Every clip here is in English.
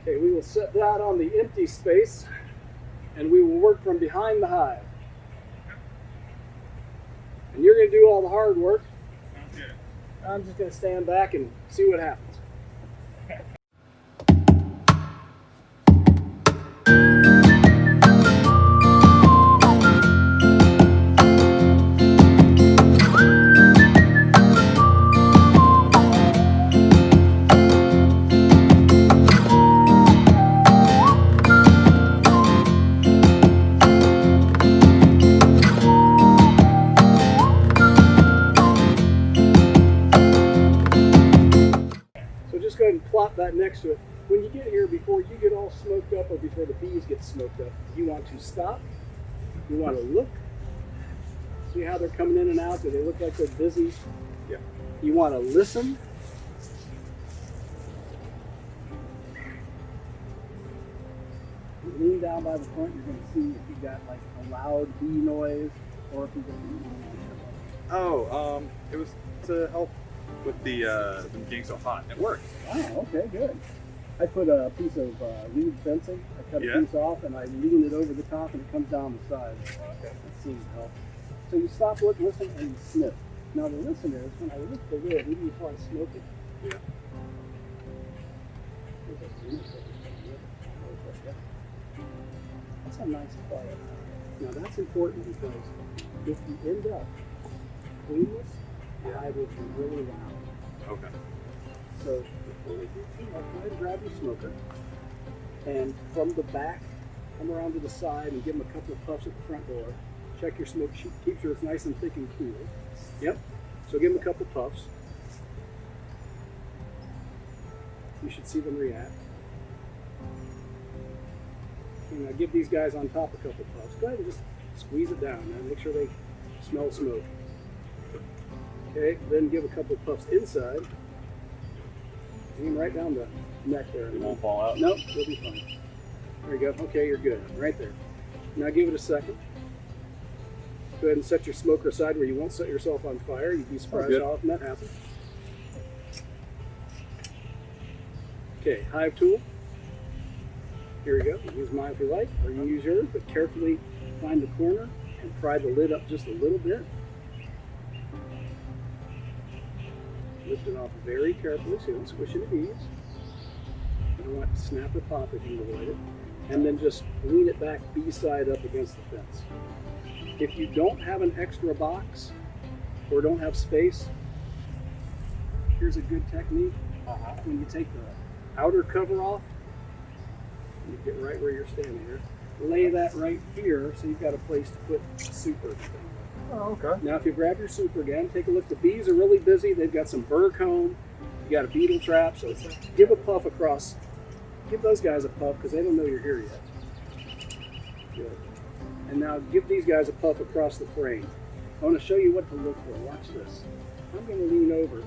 Okay, we will set that on the empty space and we will work from behind the hive. And you're going to do all the hard work. Sounds good. I'm just going to stand back and see what happens. So just go ahead and plop that next to it. When you get here, before you get all smoked up or before the bees get smoked up, you want to stop. You want to look. See how they're coming in and out? Do they look like they're busy? Yeah. You want to listen. You lean down by the front, you're going to see if you got like a loud bee noise or if you got Oh, it was to help with the them getting so hot. It worked. Wow, okay, good. I put a piece of reed fencing. I cut a piece off and I lean it over the top and it comes down the side. Okay. That seems to help. So you stop, look, listen, and you sniff. Now the listener is when I lift the lid, even before I smoke it. Yeah. That's a nice quiet. Now that's important because if you end up cleanless, the hive will be really loud. Okay. So before we do too much, go ahead and grab your smoker. And from the back, come around to the side and give them a couple of puffs at the front door. Check your smoke sheet, keep sure it's nice and thick and cool. Yep. So give them a couple of puffs. You should see them react. And now give these guys on top a couple of puffs. Go ahead and just squeeze it down and make sure they smell smoke. Okay, then give a couple of puffs inside. Hang them right down the neck there. It won't fall out? Nope, you'll be fine. There you go. Okay, you're good. Right there. Now give it a second. Go ahead and set your smoker aside where you won't set yourself on fire. You'd be surprised how often that happens. Okay, hive tool. Here we go. Use mine if you like, or you can use yours, but carefully find the corner and pry the lid up just a little bit. Lift it off very carefully so you don't squish any bees. You don't want to snap or pop if you can avoid it. And then just lean it back bee side up against the fence. If you don't have an extra box or don't have space, here's a good technique. When you take the outer cover off, you get right where you're standing here. Lay that right here so you've got a place to put super. Oh, okay. Now if you grab your super again, take a look. The bees are really busy. They've got some burr comb. You got a beetle trap. So give a puff across. Give those guys a puff because they don't know you're here yet. Good. And now give these guys a puff across the frame. I want to show you what to look for. Watch this. I'm going to lean over.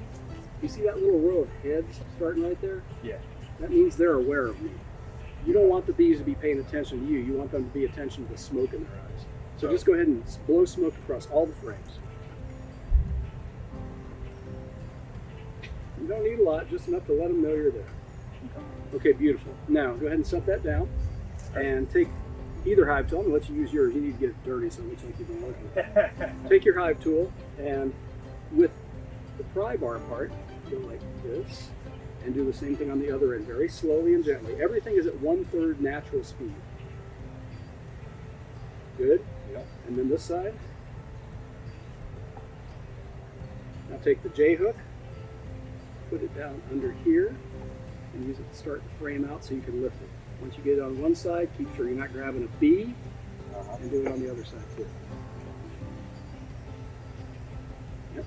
You see that little row of heads starting right there? Yeah. That means they're aware of me. You don't want the bees to be paying attention to you. You want them to be attention to the smoke in their eyes. So just go ahead and blow smoke across all the frames. You don't need a lot, just enough to let them know you're there. Okay, beautiful. Now go ahead and set that down and take either hive tool. I'm going to let you use yours. You need to get it dirty so it looks like you've been looking at it. Take your hive tool and with the pry bar part, go like this and do the same thing on the other end, very slowly and gently. Everything is at 1/3 natural speed. Good. Yep. And then this side. Now take the J hook, put it down under here, and use it to start the frame out so you can lift it. Once you get it on one side, keep sure you're not grabbing a bee, and do it on the other side too. Yep.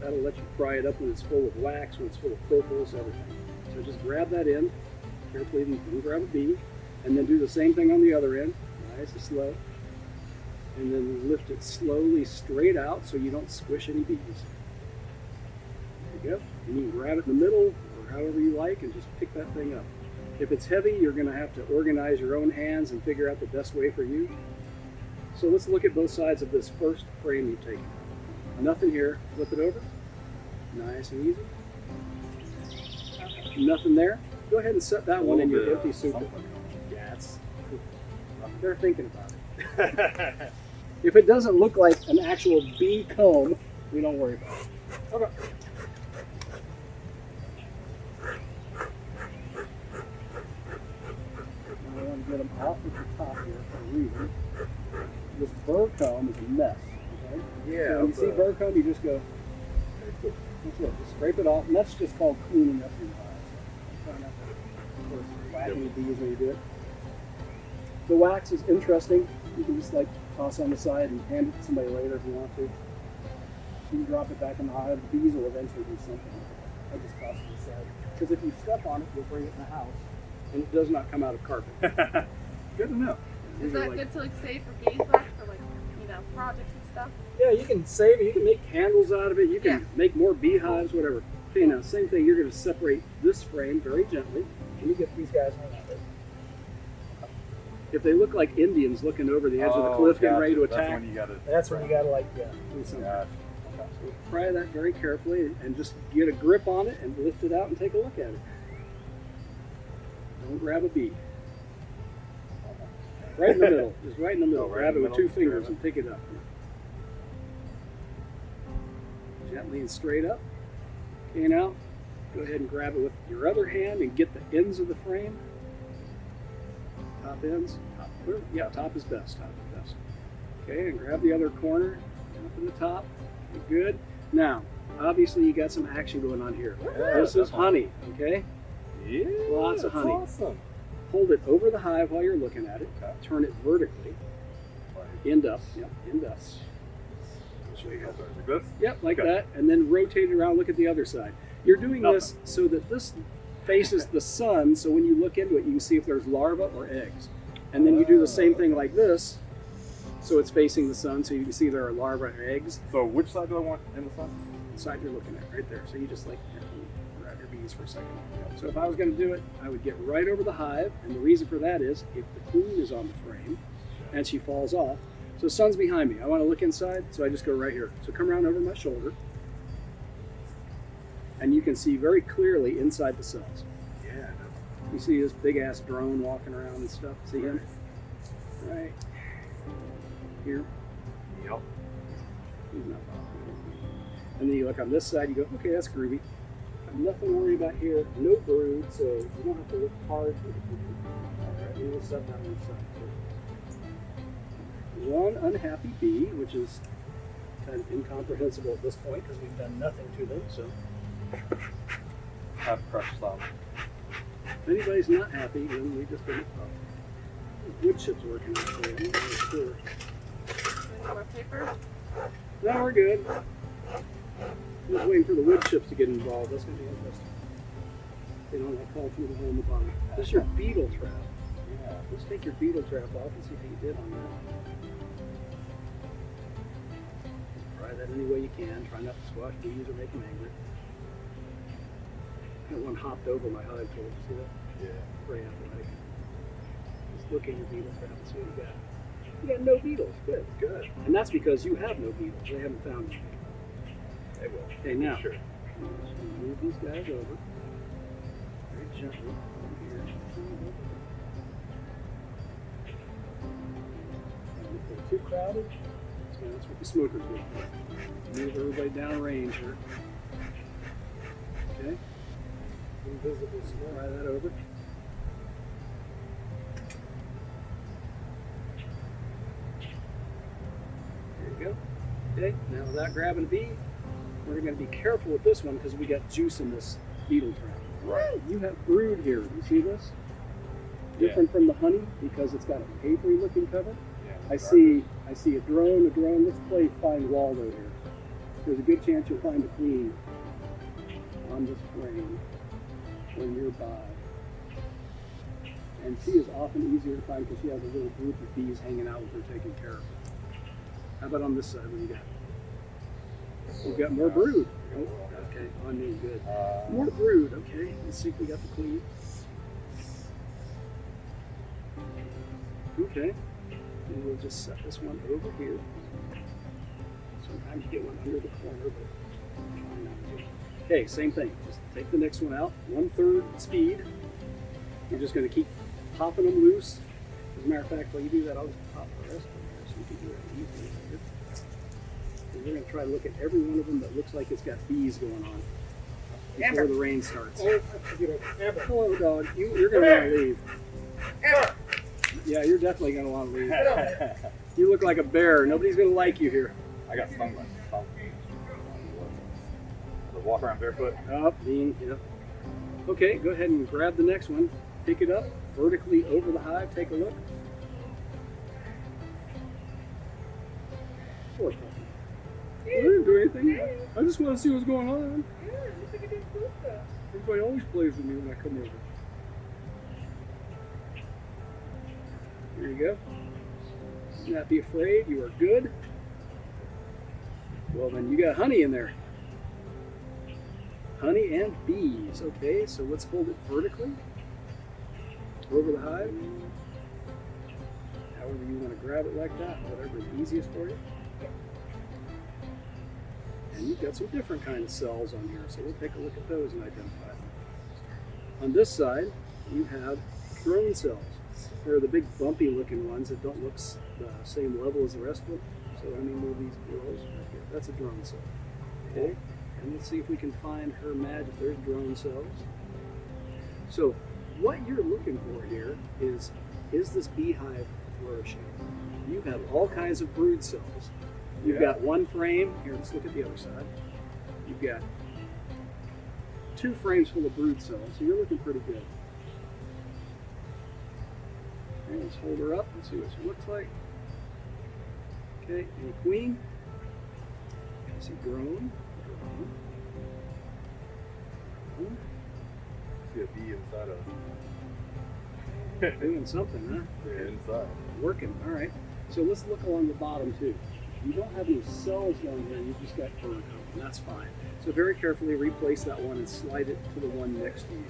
That'll let you pry it up when it's full of wax, when it's full of propolis, everything. So just grab that end, carefully, you can grab a bee, and then do the same thing on the other end, nice and slow. And then lift it slowly straight out so you don't squish any bees. There you go. And you can grab it in the middle or however you like and just pick that thing up. If it's heavy, you're going to have to organize your own hands and figure out the best way for you. So let's look at both sides of this first frame you've taken. Nothing here. Flip it over. Nice and easy. Nothing there. Go ahead and set that A one in little your bit empty of soup. something. Yeah, they're thinking about it. If it doesn't look like an actual bee comb, we don't worry about it. Okay. Now I want to get them off at the top here for a reason. This burr comb is a mess. Okay? Yeah. So when you see burr comb, you just go, that's it. Just scrape it off, and that's just called cleaning up your hive. So try not to, of course, whack any bees when you do it. The wax is interesting. You can just like toss on the side and hand it to somebody later if you want to. You can drop it back in the hive. The bees will eventually do something. I just toss it aside. Because if you step on it, you'll bring it in the house, and it does not come out of carpet. Good to know. Is These are that like- good to like save for beeswax for like, you know, projects and stuff? Yeah, you can save it. You can make candles out of it. You can Yeah. make more beehives, whatever. Okay, now same thing. You're going to separate this frame very gently. Let me get these guys on that. If they look like Indians looking over the edge of the cliff, getting ready to That's attack, when you gotta. that's when you got to like, yeah, do something. Gotcha. So pry that very carefully and just get a grip on it and lift it out and take a look at it. Don't grab a bee. Right in the middle. Just right in the middle. Oh, right grab in it the with two middle. fingers Grab and pick it up. Gently and straight up. Okay, now go ahead and grab it with your other hand and get the ends of the frame. Top ends. Top. Yeah, top is best. Top is best. Okay, and grab the other corner. Up in the top. Okay, good. Now, obviously you got some action going on here. Yeah, This is definitely. honey, okay? Yeah. Lots of that's honey. Awesome. Hold it over the hive while you're looking at it. Okay. Turn it vertically. End up. Yep, end up. Show you guys like this. Yep, like Okay. that. And then rotate it around, look at the other side. You're doing this so that this faces the sun, so when you look into it, you can see if there's larvae or eggs. And then you do the same thing like this, so it's facing the sun, so you can see there are larvae or eggs. So which side do I want in the sun? The side you're looking at, right there. So you just like grab your bees for a second. So if I was going to do it, I would get right over the hive, and the reason for that is if the queen is on the frame and she falls off, so the sun's behind me. I want to look inside, so I just go right here. So come around over my shoulder, and you can see very clearly inside the cells. Yeah. You see this big ass drone walking around and stuff. See him? Right here. Yep. He's not bothering. And then you look on this side, you go, okay, that's groovy. Nothing to worry about here. No brood, so you don't have to look hard for the brood. All right, we'll set that on the side too. One unhappy bee, which is kind of incomprehensible at this point because we've done nothing to them. So Have crushed some. if anybody's not happy, then we just didn't talk. Wood chip's working out for you. I'm not really sure. Any more paper? No, we're good. Just waiting for the wood chips to get involved. That's going to be interesting. They don't like fall through the hole in the bottom. This is your beetle trap. Yeah. Let's take your beetle trap off and see how you did on that. Try that any way you can. Try not to squash bees or make them angry. Got one hopped over my hive tool. See that? Yeah. Very athletic. Just look at your beetle trap and see what you got. You got no beetles. Good. Good. And that's because you have no beetles. They haven't found you. They will. Okay, now. Sure. Just move these guys over. Very gently. Over here. And if they're too crowded, so that's what the smokers do. Move everybody down range here. Okay. Invisible smoke. Try that over. There you go. Okay, now without grabbing a bee, we're going to be careful with this one because we got juice in this beetle trap. Right. You have brood here. You see this? Different from the honey because it's got a papery looking cover. Yeah. I see a drone. Let's play find Waldo here. There's a good chance you'll find a queen on this frame or nearby. And she is often easier to find because she has a little group of bees hanging out with her taking care of her. How about on this side? What do you got? We've got more brood. Oh, okay, on me, good. More brood, okay. Let's see if we got the queen. Okay. And we'll just set this one over here. Sometimes you get one under the corner, but try not to. Okay, same thing. Just take the next one out, 1/3 speed. You're just going to keep popping them loose. As a matter of fact, while you do that, I'll just pop the rest of them here so you can do it easily. And we're going to try to look at every one of them that looks like it's got bees going on before Amber. the rain starts. Oh, Amber. Hello, dog. You're going to want to leave. Amber. Yeah, you're definitely going to want to leave. Get over there. You look like a bear. Nobody's going to like you here. I got stung by some. The walk around barefoot. Up, Dean. Yep. Okay, go ahead and grab the next one. Pick it up vertically over the hive. Take a look. Poor puppy. I didn't do anything. I just want to see what's going on. Yeah, looks like it did cool stuff. Everybody always plays with me when I come over. There you go. Do not be afraid. You are good. Well, then you got honey in there. Honey and bees. Okay, so let's hold it vertically over the hive. However you want to grab it like that, whatever is easiest for you. And you've got some different kind of cells on here, so we'll take a look at those and identify them. On this side, you have drone cells. They're the big bumpy looking ones that don't look the same level as the rest of them. So let me move these girls right here. That's a drone cell. Okay, and let's see if we can find her magic. There's drone cells. So what you're looking for here is this beehive flourishing? You have all kinds of brood cells. You've got one frame. Here, let's look at the other side. You've got 2 frames full of brood cells, so you're looking pretty good. Okay, let's hold her up and see what she looks like. Okay, and queen. I see drone. Drone. See a bee inside of Doing something, huh? the inside. Working. All right. So let's look along the bottom too. You don't have any cells down here. You've just got burn coat, and that's fine. So very carefully replace that one and slide it to the one next to you.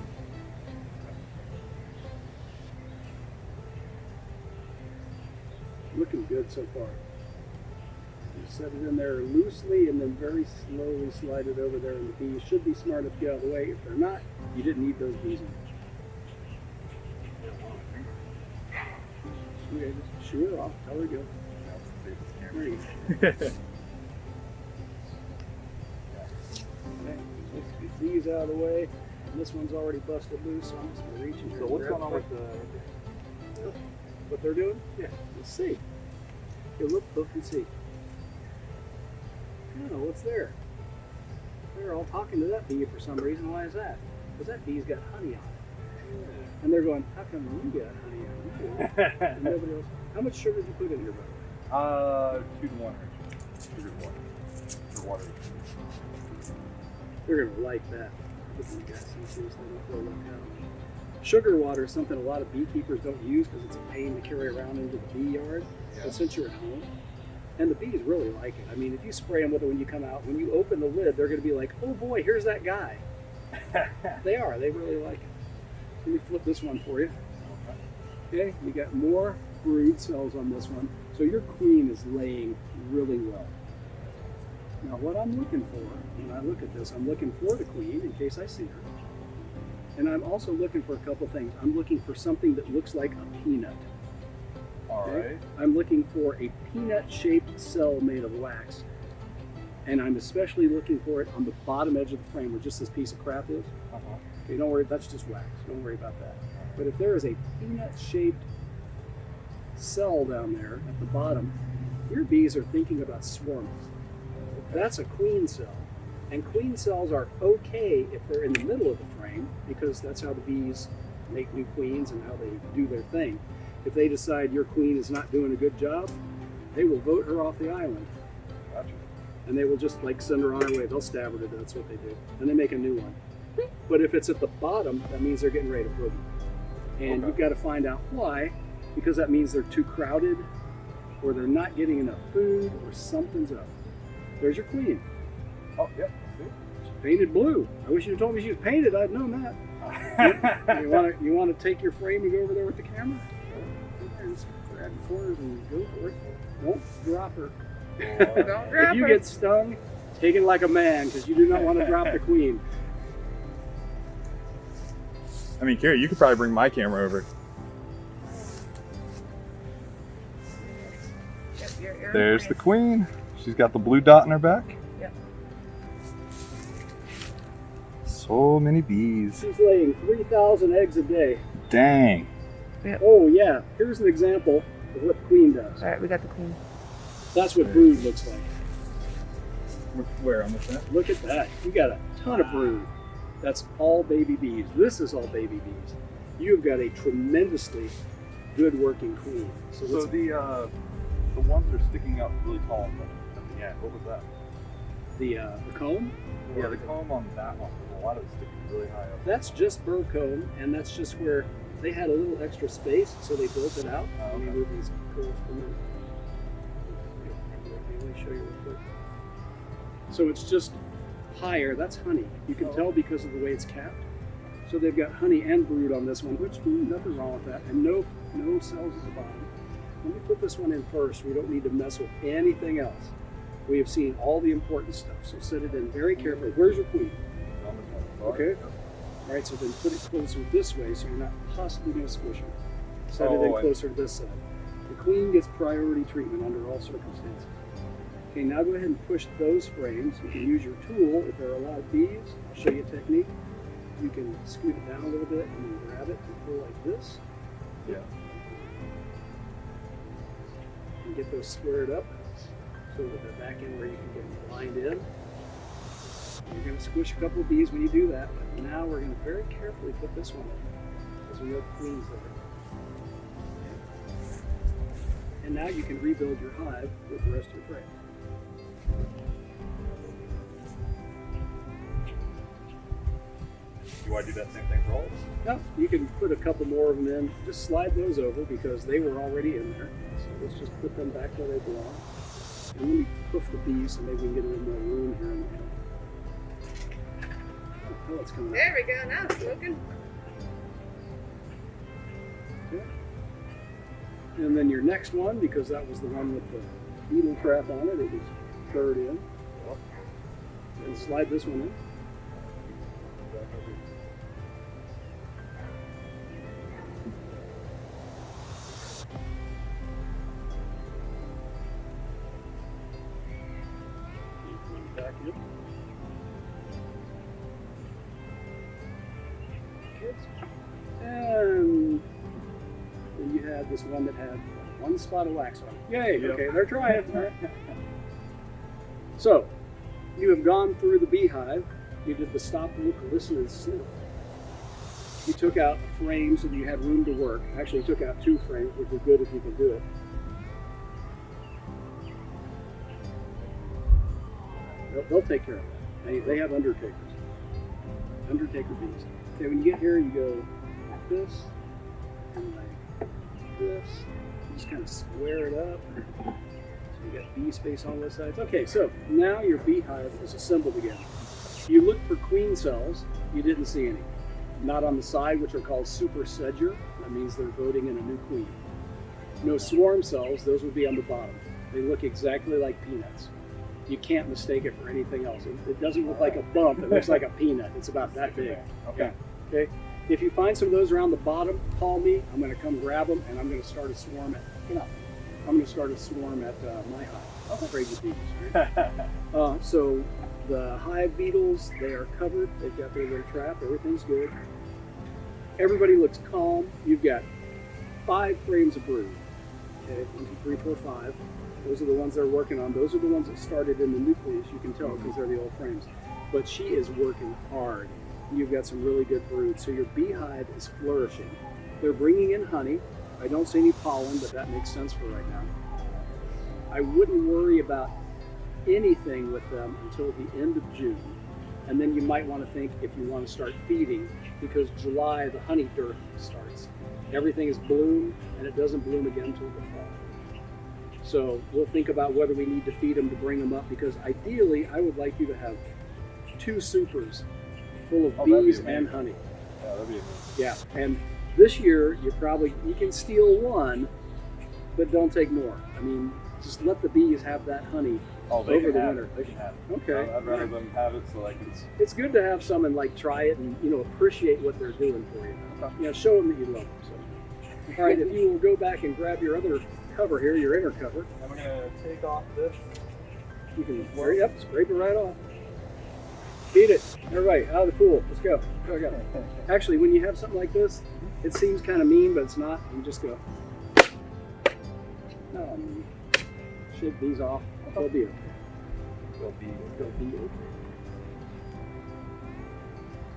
Looking good so far. You set it in there loosely and then very slowly slide it over there, and the bees should be smart enough to get out of the way. If they're not, you didn't need those bees in. Okay, just shoo her off. Tell her to go. There you go. Okay, let's get these out of the way. And this one's already busted loose, so I'm just going to reach in here. So and what's grab going on it. with the? What they're doing? Yeah. Let's see. Okay, look and see. Oh, what's there? They're all talking to that bee for some reason. Why is that? Because that bee's got honey on it. And they're going, how come you got honey on it? And nobody else. How much sugar did you put in here, by the way? 2 to 1 sugar to 1 for water. They're gonna like that. Look at you guys, see this thing throw like out. Sugar water is something a lot of beekeepers don't use because it's a pain to carry around into the bee yard. Yeah. But since you're at home, and the bees really like it. I mean, if you spray them with it when you come out, when you open the lid, they're gonna be like, oh boy, here's that guy. They are. They really like it. Let me flip this one for you. Okay, you got more brood cells on this one. So your queen is laying really well. Now what I'm looking for, when I look at this, I'm looking for the queen in case I see her. And I'm also looking for a couple things. I'm looking for something that looks like a peanut. All Okay? right. I'm looking for a peanut-shaped cell made of wax. And I'm especially looking for it on the bottom edge of the frame where just this piece of crap is. Okay, don't worry, that's just wax. Don't worry about that. But if there is a peanut-shaped cell down there at the bottom, your bees are thinking about swarming. That's a queen cell. And queen cells are okay if they're in the middle of the frame because that's how the bees make new queens and how they do their thing. If they decide your queen is not doing a good job, they will vote her off the island. Gotcha. And they will just like send her on her way. They'll stab her to death. That's what they do. And they make a new one. But if it's at the bottom, that means they're getting ready to boogie. And Okay. you've got to find out why, because that means they're too crowded, or they're not getting enough food, or something's up. There's your queen. Oh, yep. She's painted blue. I wish you'd told me she was painted. I'd known that. See? You want to take your frame and go over there with the camera? Okay, just grab your quarters and go for it. Don't drop her. Don't grab If you her. get stung, take it like a man, because you do not want to drop the queen. I mean, Carrie, you could probably bring my camera over. Yep, your There's the queen. She's got the blue dot in her back. Yep. So many bees. She's laying 3,000 eggs a day. Dang. Oh yeah, here's an example of what queen does. All right, we got the queen. That's what brood looks like. Where on the front? Look at that. You got a ton of brood. That's all baby bees. This is all baby bees. You've got a tremendously good working queen. So let's- the ones that are sticking up really tall at the end. What was that? the comb, Yeah, the comb on that one. A lot of it's sticking really high up. that's just burr comb, and that's just where they had a little extra space, so they built it out. Oh, Let me okay. move these curls for a minute. Let me show you real quick. So it's just higher. That's honey. You can Oh. tell because of the way it's capped. So they've got honey and brood on this one, which nothing wrong with that, and no cells at the bottom. Let me put this one in first. We don't need to mess with anything else. We have seen all the important stuff, so set it in very carefully. Where's your queen? Okay. All right, so then put it closer this way so you're not possibly going to squish her. Set it in Oh, I- closer to this side. The queen gets priority treatment under all circumstances. Okay, now go ahead and push those frames. You can use your tool if there are a lot of bees. I'll show you a technique. You can scoot it down a little bit and then grab it and pull like this. Yeah. And get those squared up so that they're back in where you can get them lined in. You're going to squish a couple of bees when you do that, but now we're going to very carefully put this one in because we know the queen's there. And now you can rebuild your hive with the rest of your frame. Do I do that same thing for all of them? No, you can put a couple more of them in. Just slide those over because they were already in there. So let's just put them back where they belong. And let me poof the bees so maybe we can get a little more room here in the end. Oh, it's coming out. There we go. Now it's smoking. Okay. And then your next one, because that was the one with the beetle trap on it, it was third in. And slide this one in. Back in. And then you had this one that had one spot of wax on it. Yay! Yep. Okay, they're trying. So, you have gone through the beehive. You did the stop, look, listen, and sniff. You took out a frame so that you had room to work. Actually, you took out 2 frames, which is good if you can do it. They'll take care of that. They have undertakers. Undertaker bees. Okay, when you get here, you go like this and like this. You just kind of square it up. So you got bee space on both sides. Okay, so now your beehive is assembled again. You looked for queen cells. You didn't see any. Not on the side, which are called supersedure. That means they're voting in a new queen. No swarm cells. Those would be on the bottom. They look exactly like peanuts. You can't mistake it for anything else. It doesn't look like a bump. It looks like a peanut. It's about that big. Okay. Okay. If you find some of those around the bottom, call me. I'm going to come grab them, and I'm going to start a swarm at. I'm going to start a swarm at my hive. I'm afraid of beetles. Right? So the hive beetles, they are covered. They've got their little trap. Everything's good. Everybody looks calm. You've got 5 frames of brood. Okay, 1, 2, 3, 4, 5. Those are the ones they're working on. Those are the ones that started in the nucleus. You can tell because they're the old frames. But she is working hard. You've got some really good brood. So your beehive is flourishing. They're bringing in honey. I don't see any pollen, but that makes sense for right now. I wouldn't worry about anything with them until the end of June. And then you might want to think if you want to start feeding, because July, the honey dearth starts. Everything is bloom, and it doesn't bloom again until the fall. So we'll think about whether we need to feed them to bring them up, because ideally I would like you to have 2 supers full of that'd be bees amazing. and honey. Yeah, that'd be amazing. Yeah, and this year you can steal 1, but don't take more. I mean, just let the bees have that honey Oh, they over can the have winter. it. They can have it. Okay. I'd rather them have it so like It's good to have someone like try it and appreciate what they're doing for you. Show them that you love them. So, all right, if you will go back and grab your other cover here, your inner cover, I'm gonna take off this. you can scrape it right off. Beat it, everybody, out of the pool. Let's go. Go. Actually, when you have something like this, it seems kind of mean, but it's not. You just go. Shake these off. They'll be okay. They'll be okay.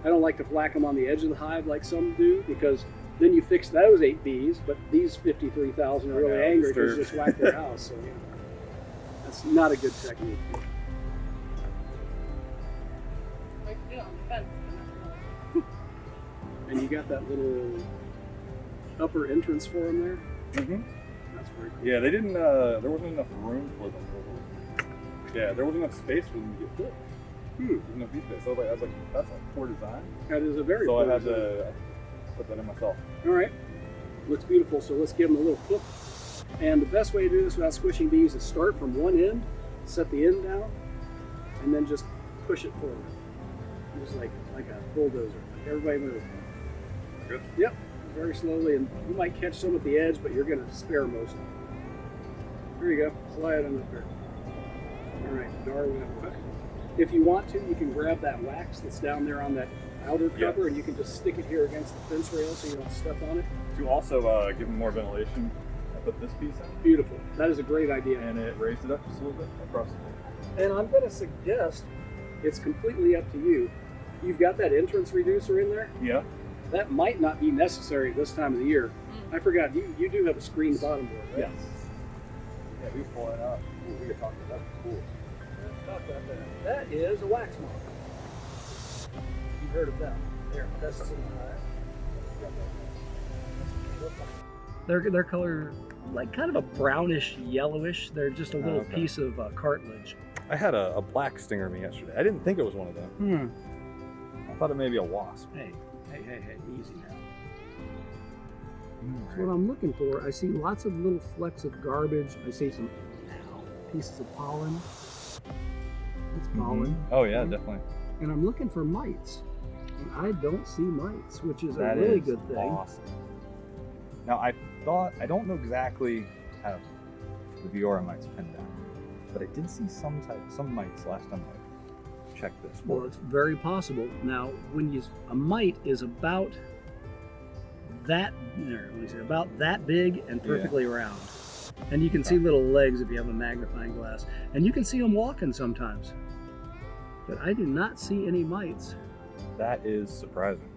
I don't like to whack them on the edge of the hive like some do, because then you fix those 8 bees, but these 53,000 are really angry because you just whacked their house. So that's not a good technique. Like, on the fence. And you got that little upper entrance for them there. Mm-hmm. That's very cool. Yeah, they didn't. There wasn't enough room for them. Yeah, there wasn't enough space for them to get fit. There wasn't enough bee space. So I was like, that's a poor design. That is a very So cool I had design. to put that in myself. All right, looks beautiful. So let's give them a little flip. And the best way to do this without squishing bees is start from one end, set the end down, and then just push it forward. Just like a bulldozer. Like everybody move. Good. Yep, very slowly, and you might catch some at the edge, but you're going to spare most of it. There you go. Slide on up there. All right, Darwin. If you want to, you can grab that wax that's down there on that outer cover, and you can just stick it here against the fence rail so you don't step on it. To also give them more ventilation, I put this piece in, Beautiful. That is a great idea. and it raised it up just a little bit across the board. And I'm going to suggest it's completely up to you. You've got that entrance reducer in there. Yeah. That might not be necessary this time of the year. I forgot, you do have a screened bottom board, right? Yes. Yeah, we pull it out. We were talking about that. Cool. Let's talk about that. That is a wax moth. You've heard of that. There, that's the Their color, like kind of a brownish yellowish. They're just a little okay. piece of cartilage. I had a black stinger me yesterday. I didn't think it was one of them. I thought it may be a wasp. Hey, easy now. So what I'm looking for, I see lots of little flecks of garbage. I see some pieces of pollen. That's pollen. Oh yeah, definitely. And I'm looking for mites. And I don't see mites, which is That a really is good thing. Awesome. Now I don't know exactly how the Viora mites pinned down, but I did see some mites last time I checked this. Well, it's very possible. Now, when a mite is about that big and perfectly round. And you can see little legs if you have a magnifying glass. And you can see them walking sometimes. But I do not see any mites. That is surprising.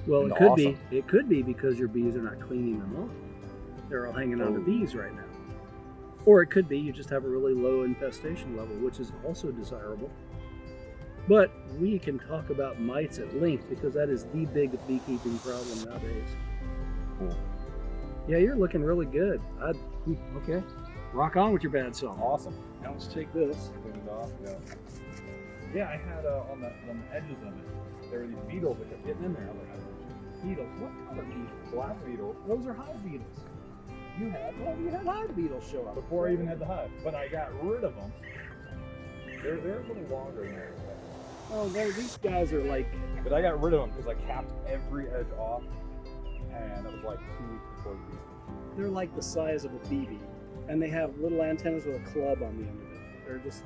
Well, And it could awesome. be. It could be because your bees are not cleaning them off. They're all hanging on to bees right now. Or it could be you just have a really low infestation level, which is also desirable. But we can talk about mites at length because that is the big beekeeping problem nowadays. Cool. Yeah, you're looking really good. Okay. Rock on with your bad self. Awesome. Now let's take this. Clean it off. Yeah, I had on the edges of it, there were these beetles that kept getting in there. I was like, Beetles. What color beetles? black beetles. Those are hive beetles. You had hive beetles show up. Before I even had the hive, but I got rid of them. They're a little longer now. Oh, no, these guys are like, But I got rid of them because I capped every edge off, and it was like 2 weeks before the bees. they're like the size of a BB. And they have little antennas with a club on the end of it. They're just,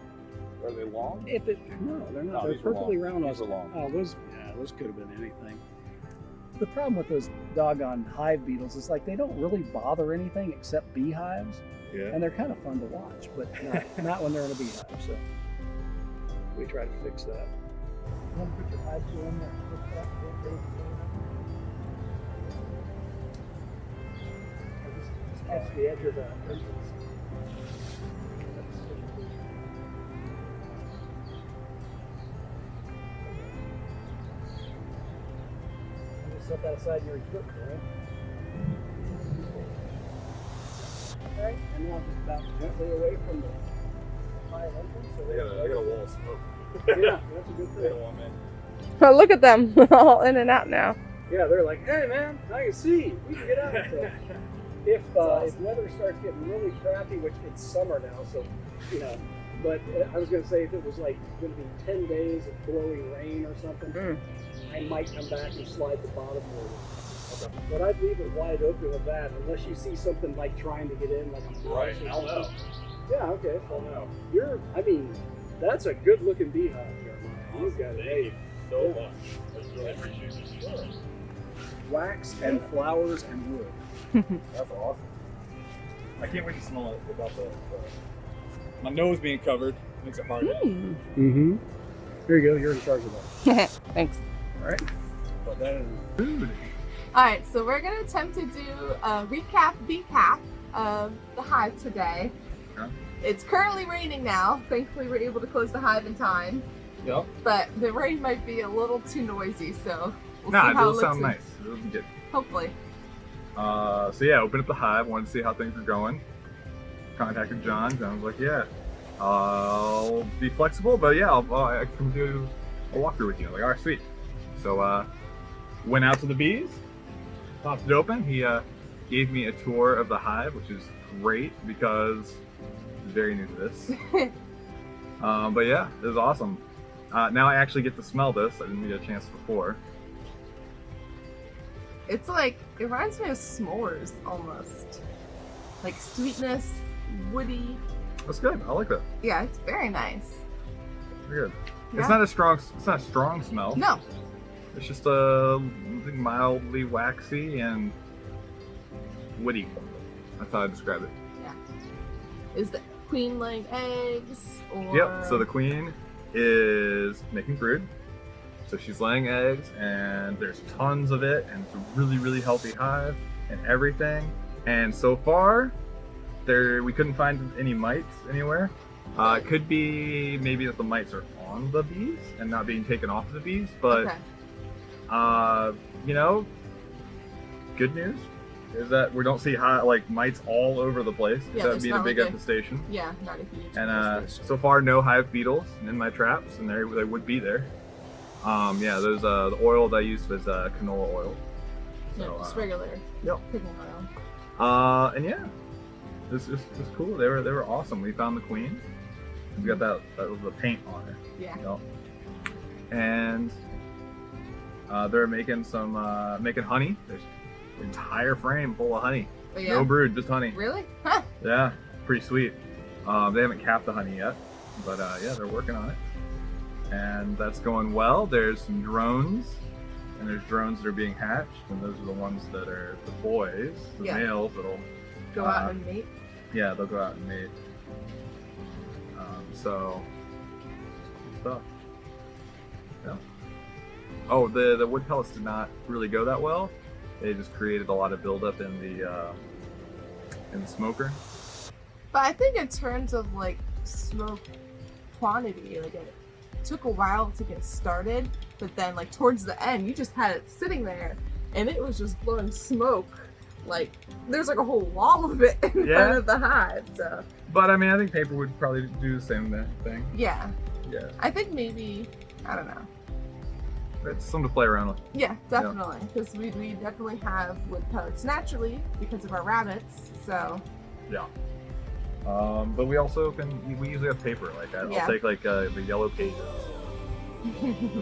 Are they long? no, they're not. No, They're these were perfectly long. round. These were long. Oh, those could have been anything. The problem with those doggone hive beetles is like they don't really bother anything except beehives. Yeah. And they're kind of fun to watch, but not when they're in a beehive. So we try to fix that. You want to put your hive tool in there and fix that? Just catch the edge of the entrance. And just set that aside in your equipment, all right? Right, and now just about gently away from the hive entrance. So I got a wall of smoke. yeah, that's a good They thing. don't want me. Oh, look at them all in and out now. Yeah, they're like, hey man, I can see. We can get out. So if weather starts getting really crappy, which it's summer now, so you know. But I was gonna say if it was like gonna be 10 days of blowing rain or something, I might come back and slide the bottom board. But I'd leave it wide open with that, unless you see something like trying to get in, like a mouse or I'll know. something. Yeah, okay. I'll know. I mean, that's a good looking beehive, Jeremiah. You've got Thank it. you so much. I really appreciate it. Wax and flowers and wood. That's awesome. I can't wait to smell it without the my nose being covered. Makes it hard. Mm-hmm. Here you go. You're in charge of that. Thanks. All right. But that is food. Alright, so we're gonna attempt to do a recap of the hive today. Okay. It's currently raining now. Thankfully we're able to close the hive in time. Yep. But the rain might be a little too noisy, so we'll Nah, see how it'll it sound looks. nice. It'll be good. Hopefully. So yeah, opened up the hive, wanted to see how things were going. Contacted John. John was like, yeah, I'll be flexible, but yeah, I can do a walkthrough with you. I'm like, all right, sweet. So went out to the bees, popped it open. He gave me a tour of the hive, which is great because I'm very new to this. But yeah, it was awesome. Now I actually get to smell this. I didn't get a chance before. It's like, it reminds me of s'mores almost. Like sweetness, woody. That's good. I like that. Yeah, it's very nice. Very good. Yeah. It's not a strong. It's not a strong smell. No. It's just mildly waxy and woody. That's how I describe it. Is the queen laying eggs? Or... Yep. So the queen is making brood. So she's laying eggs, and there's tons of it, and it's a really, really healthy hive and everything. And so far, we couldn't find any mites anywhere. It could be maybe that the mites are on the bees and not being taken off the bees, but Okay. you know, good news is that we don't see mites all over the place. Yeah, That would there's be a not big like a- infestation. Yeah, not a huge And infestation. so far, no hive beetles in my traps, and they would be there. Yeah, there's the oil that I used was canola oil. Yeah, So, just regular yep. cooking oil. And yeah, this is cool. They were awesome. We found the queen. We got that was the paint on her. Yeah. Yep. And they're making making honey. There's an entire frame full of honey. But yeah. No brood, just honey. Really? Huh. Yeah, pretty sweet. They haven't capped the honey yet, but yeah, they're working on it. And that's going well. There's some drones, and there's drones that are being hatched, and those are the ones that are the boys, the Yeah. males that'll, Go out and mate. yeah, they'll go out and mate. So, good stuff. Yeah. Oh, the wood pellets did not really go that well. They just created a lot of buildup in the smoker. But I think in terms of like smoke quantity, like it took a while to get started, but then like towards the end, you just had it sitting there, and it was just blowing smoke. Like there's like a whole wall of it in Yeah. front of the hive. So But I mean, I think paper would probably do the same thing. yeah, Yeah, I think maybe I don't know. it's something to play around with. Yeah, definitely, because we definitely have wood pellets naturally because of our rabbits. So Yeah. But we also we usually have paper. Like Yeah. I'll take like the yellow pages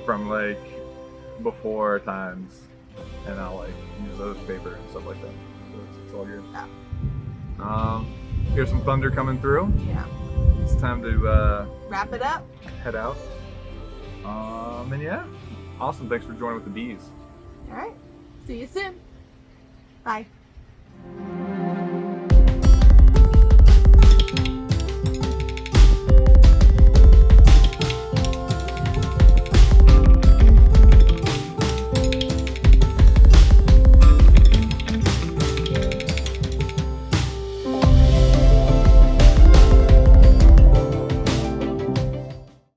from like before times, and I'll like use those paper and stuff like that. So it's all good. Yeah. Here's some thunder coming through. yeah, It's time to wrap it up. head out. And yeah, awesome. Thanks for joining with the bees. All right, see you soon. Bye.